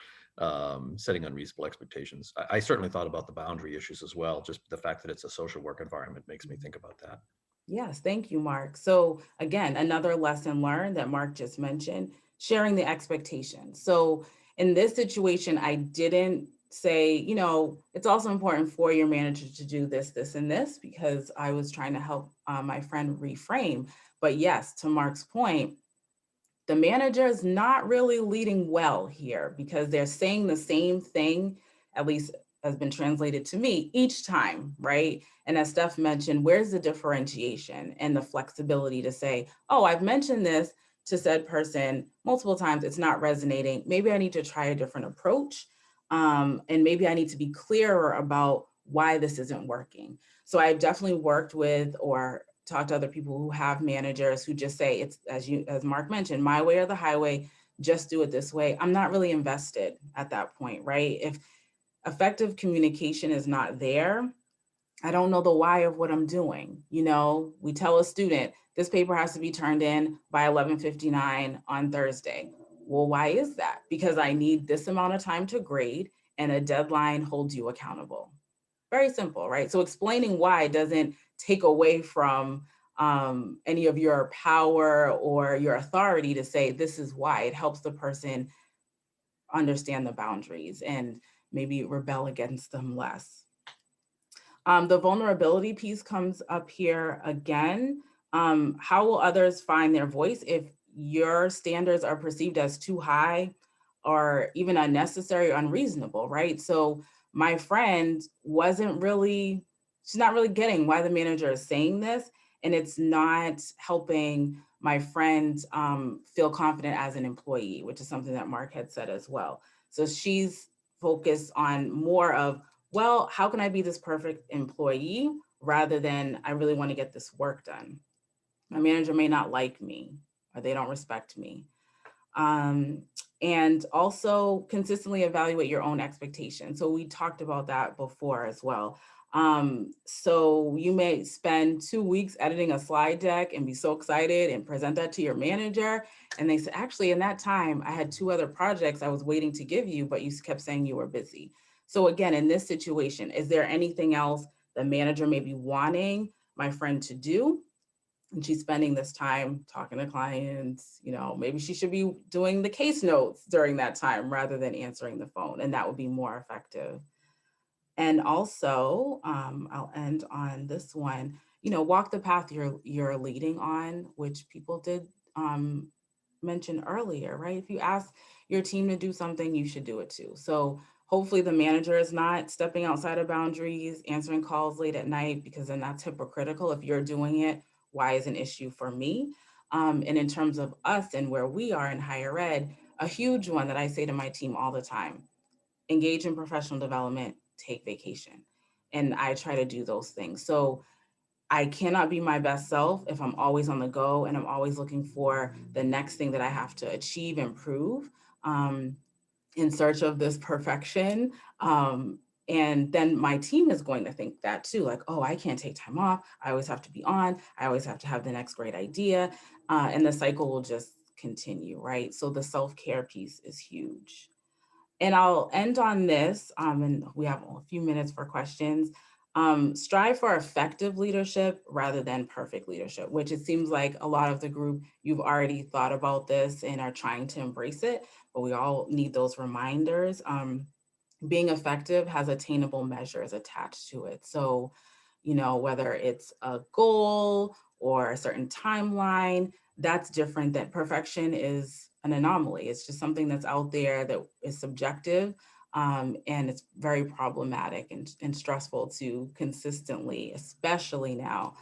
E: setting unreasonable expectations. I certainly thought about the boundary issues as well. Just the fact that it's a social work environment makes me think about that.
B: Yes, thank you, Mark. So again, another lesson learned that Mark just mentioned, sharing the expectations. So in this situation, I didn't say, it's also important for your manager to do this, this, and this, because I was trying to help my friend reframe. But yes, to Mark's point, the manager is not really leading well here, because they're saying the same thing, at least has been translated to me each time, right? And as Steph mentioned, where's the differentiation and the flexibility to say, oh, I've mentioned this to said person multiple times, it's not resonating. Maybe I need to try a different approach. And maybe I need to be clearer about why this isn't working. So I've definitely worked with or talked to other people who have managers who just say, it's as Mark mentioned, my way or the highway, just do it this way. I'm not really invested at that point, right? If effective communication is not there, I don't know the why of what I'm doing. You know, we tell a student, this paper has to be turned in by 11:59 on Thursday. Well, why is that? Because I need this amount of time to grade and a deadline holds you accountable. Very simple, right? So explaining why doesn't take away from any of your power or your authority to say, this is why. It helps the person understand the boundaries and maybe rebel against them less. The vulnerability piece comes up here again. How will others find their voice if your standards are perceived as too high or even unnecessary or unreasonable, right? So my friend she's not really getting why the manager is saying this, and it's not helping my friend feel confident as an employee, which is something that Mark had said as well. So she's focused on more of, well, how can I be this perfect employee rather than I really want to get this work done? My manager may not like me or they don't respect me. And also consistently evaluate your own expectations. So we talked about that before as well. So you may spend 2 weeks editing a slide deck and be so excited and present that to your manager. And they said, actually, in that time, I had 2 other projects I was waiting to give you, but you kept saying you were busy. So again, in this situation, is there anything else the manager may be wanting my friend to do? And she's spending this time talking to clients, you know, maybe she should be doing the case notes during that time rather than answering the phone, and that would be more effective. And also, I'll end on this one, you know, walk the path you're leading on, which people did mention earlier, right? If you ask your team to do something, you should do it too. So hopefully the manager is not stepping outside of boundaries, answering calls late at night, because then that's hypocritical. If you're doing it, why is an issue for me? And in terms of us and where we are in higher ed, a huge one that I say to my team all the time, engage in professional development, take vacation. And I try to do those things. So I cannot be my best self if I'm always on the go and I'm always looking for the next thing that I have to achieve and prove in search of this perfection. And then my team is going to think that too, like, oh, I can't take time off. I always have to be on. I always have to have the next great idea. And the cycle will just continue, right? So the self-care piece is huge. And I'll end on this, and we have a few minutes for questions. Strive for effective leadership rather than perfect leadership, which it seems like a lot of the group, you've already thought about this and are trying to embrace it, but we all need those reminders. Being effective has attainable measures attached to it. So, you know, whether it's a goal or a certain timeline, that's different. Than perfection is an anomaly. It's just something that's out there that is subjective, and it's very problematic and stressful to consistently, especially now,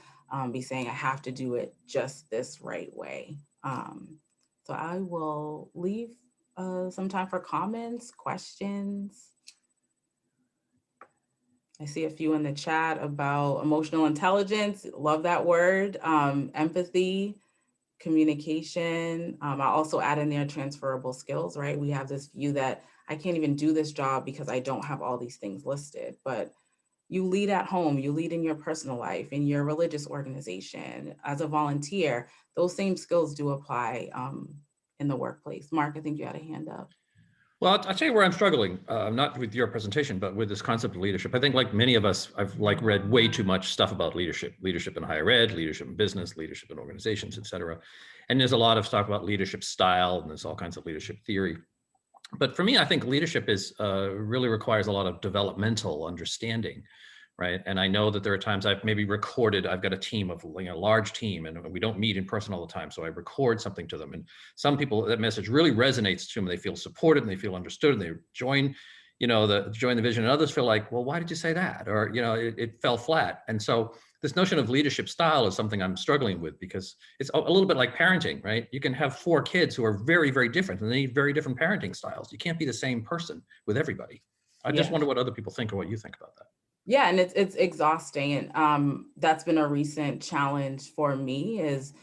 B: be saying I have to do it just this right way. So I will leave some time for comments, questions. I see a few in the chat about emotional intelligence. Love that word. Empathy, communication. I also add in there transferable skills, right? We have this view that I can't even do this job because I don't have all these things listed, but you lead at home, you lead in your personal life, in your religious organization, as a volunteer, those same skills do apply in the workplace. Mark, I think you had a hand up.
E: Well, I'll tell you where I'm struggling, not with your presentation, but with this concept of leadership. I think like many of us, I've read way too much stuff about leadership in higher ed, leadership in business, leadership in organizations, et cetera. And there's a lot of stuff about leadership style, and there's all kinds of leadership theory. But for me, I think leadership is really requires a lot of developmental understanding, right? And I know that there are times I've maybe recorded, I've got a team of, a large team, and we don't meet in person all the time. So I record something to them. And some people, that message really resonates to them. They feel supported and they feel understood, and they join, join the vision. And others feel like, well, why did you say that? Or, it fell flat. And so this notion of leadership style is something I'm struggling with, because it's a little bit like parenting, right? You can have 4 kids who are very, very different, and they need very different parenting styles. You can't be the same person with everybody. I just
B: Yeah.
E: wonder what other people think or what you think about that.
B: Yeah, and it's exhausting. And that's been a recent challenge for me is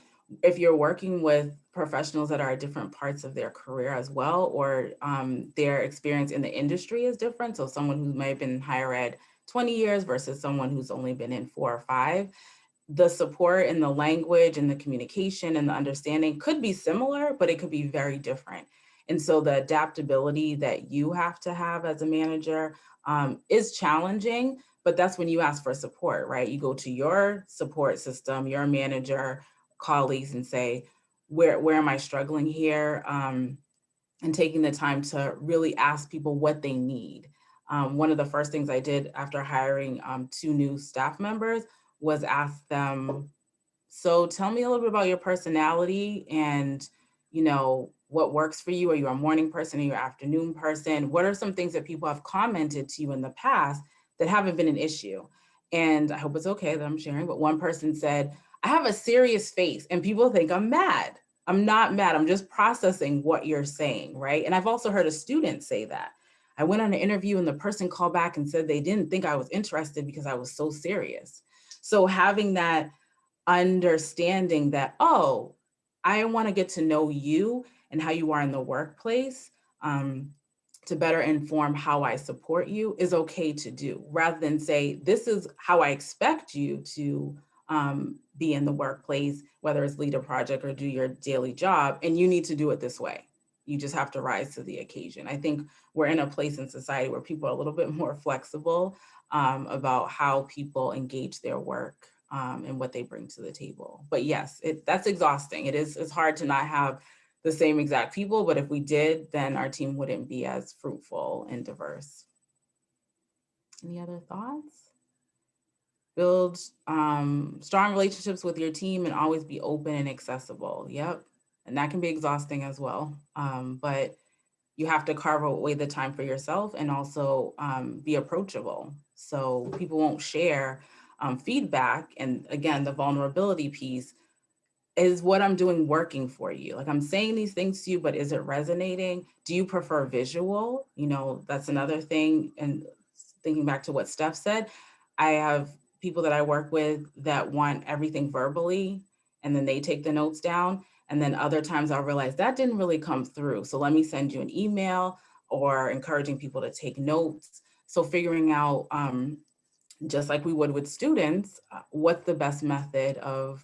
B: if you're working with professionals that are at different parts of their career as well, or their experience in the industry is different. So someone who may have been in higher ed 20 years versus someone who's only been in 4 or 5, the support and the language and the communication and the understanding could be similar, but it could be very different. And so the adaptability that you have to have as a manager is challenging, but that's when you ask for support, right? You go to your support system, your manager, colleagues, and say, where am I struggling here? And taking the time to really ask people what they need. One of the first things I did after hiring 2 new staff members was ask them, so tell me a little bit about your personality and, you know, what works for you. Are you a morning person? Are you an afternoon person? What are some things that people have commented to you in the past that haven't been an issue? And I hope it's okay that I'm sharing, but one person said, I have a serious face and people think I'm mad. I'm not mad. I'm just processing what you're saying, right? And I've also heard a student say that. I went on an interview and the person called back and said they didn't think I was interested because I was so serious. So having that understanding that, oh, I want to get to know you and how you are in the workplace to better inform how I support you is okay to do, rather than say, this is how I expect you to be in the workplace, whether it's lead a project or do your daily job, and you need to do it this way. You just have to rise to the occasion. I think we're in a place in society where people are a little bit more flexible about how people engage their work and what they bring to the table. But yes, that's exhausting. It's hard to not have the same exact people, but if we did, then our team wouldn't be as fruitful and diverse. Any other thoughts? Build strong relationships with your team and always be open and accessible. Yep. And that can be exhausting as well. But you have to carve away the time for yourself and also be approachable. So people won't share feedback. And again, the vulnerability piece is what I'm doing working for you. Like I'm saying these things to you, but is it resonating? Do you prefer visual? You know, that's another thing. And thinking back to what Steph said, I have people that I work with that want everything verbally, and then they take the notes down. And then other times I'll realize that didn't really come through. So let me send you an email, or encouraging people to take notes. So figuring out, just like we would with students, what's the best method of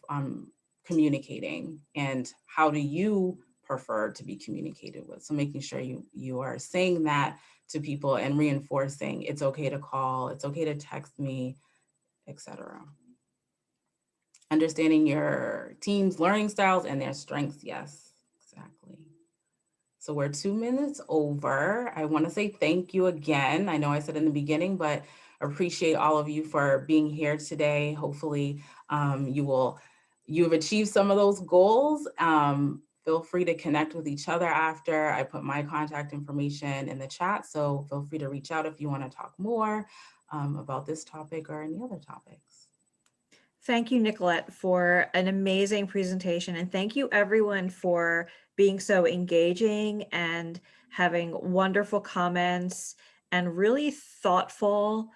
B: communicating and how do you prefer to be communicated with? So making sure you are saying that to people and reinforcing it's okay to call, it's okay to text me, etc. Understanding your team's learning styles and their strengths. Yes, exactly. So we're 2 minutes over. I want to say thank you again. I know I said in the beginning, but appreciate all of you for being here today. Hopefully you've achieved some of those goals. Feel free to connect with each other after. I put my contact information in the chat, so feel free to reach out if you want to talk more about this topic or any other topics.
A: Thank you, Nicolette, for an amazing presentation. And thank you everyone for being so engaging and having wonderful comments and really thoughtful,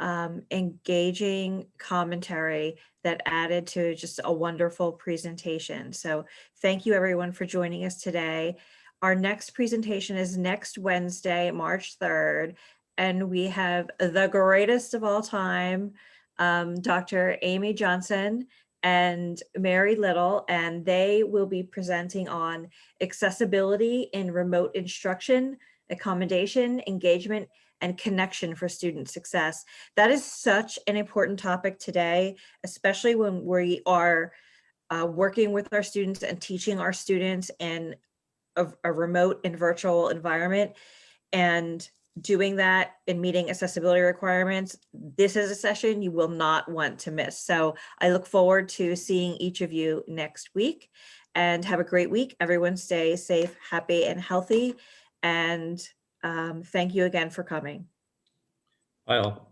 A: engaging commentary that added to just a wonderful presentation. So thank you everyone for joining us today. Our next presentation is next Wednesday, March 3rd, and we have the greatest of all time, Dr. Amy Johnson and Mary Little, and they will be presenting on accessibility in remote instruction, accommodation, engagement, and connection for student success. That is such an important topic today, especially when we are working with our students and teaching our students in a remote and virtual environment. And doing that and meeting accessibility requirements, this is a session you will not want to miss. So I look forward to seeing each of you next week, and have a great week. Everyone stay safe, happy, and healthy. And thank you again for coming.
E: Bye all.